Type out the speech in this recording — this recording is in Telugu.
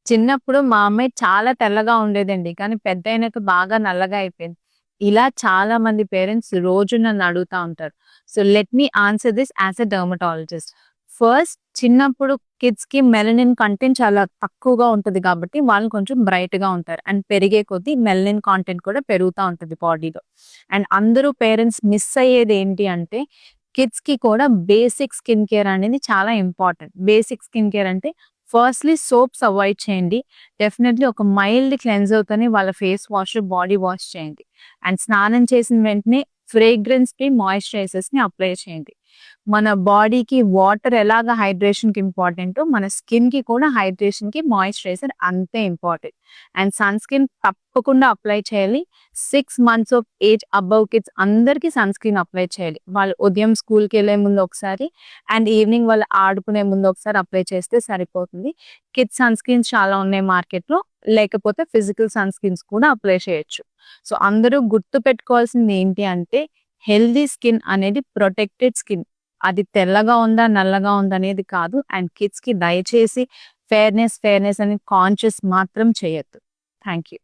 చిన్నప్పుడు మా అమ్మాయి చాలా తెల్లగా ఉండేదండి. కానీ పెద్దయినాక బాగా నల్లగా అయిపోయింది. ఇలా చాలా మంది పేరెంట్స్ రోజు నన్ను అడుగుతా ఉంటారు. So, let me answer this as a dermatologist. First చిన్నప్పుడు కిడ్స్‌కి మెలనిన్ కంటెంట్ చాలా తక్కువగా ఉంటది కాబట్టి వాళ్ళు కొంచెం బ్రైట్‌గా ఉంటారు. అండ్ పెరిగే కొద్దీ మెలనిన్ కాంటెంట్ కూడా పెరుగుతా ఉంటది బాడీలో. అండ్ అందరూ పేరెంట్స్ మిస్ అయ్యేది ఏంటి అంటే కిడ్స్‌కి కూడా బేసిక్ స్కిన్ కేర్ అనేది చాలా ఇంపార్టెంట్. బేసిక్ స్కిన్ కేర్ అంటే ఫస్ట్‌లీ సోప్స్ అవాయిడ్ చేయండి. డెఫినెట్‌లీ ఒక మైల్డ్ క్లెన్జర్‌తోని వాళ్ళ ఫేస్ వాష్, బాడీ వాష్ చేయండి. అండ్ స్నానం చేసిన వెంటనే ఫ్రేగ్రెన్స్ ఫ్రీ మాయిశ్చరైజర్స్‌ని అప్లై చేయండి. మన బాడీకి వాటర్ ఎలాగా హైడ్రేషన్‌కి ఇంపార్టెంటో, మన స్కిన్‌కి కూడా హైడ్రేషన్‌కి మాయిశ్చరైజర్ అంతే ఇంపార్టెంట్. అండ్ సన్ స్క్రీన్ తప్పకుండా అప్లై చేయాలి. 6 months of age above kids అందరికీ సన్ స్క్రీన్ అప్లై చేయాలి. వాళ్ళు ఉదయం స్కూల్‌కెళ్ళే ముందు ఒకసారి అండ్ ఈవినింగ్ వాళ్ళు ఆడుకునే ముందు ఒకసారి అప్లై చేస్తే సరిపోతుంది. కిడ్స్ సన్ స్క్రీన్స్ చాలా ఉన్నాయి మార్కెట్‌లో. లేకపోతే ఫిజికల్ సన్ స్క్రీన్స్ కూడా అప్లై చేయొచ్చు. సో, అందరూ గుర్తుపెట్టుకోవాల్సింది ఏంటి అంటే హెల్తీ స్కిన్ అనేది ప్రొటెక్టెడ్ స్కిన్. అది తెల్లగా ఉందా, నల్లగా ఉందా అనేది కాదు. అండ్ కిడ్స్‌కి దయచేసి ఫెయిర్‌నెస్ అని కాన్షియస్ మాత్రం చేయొద్దు. Thank you.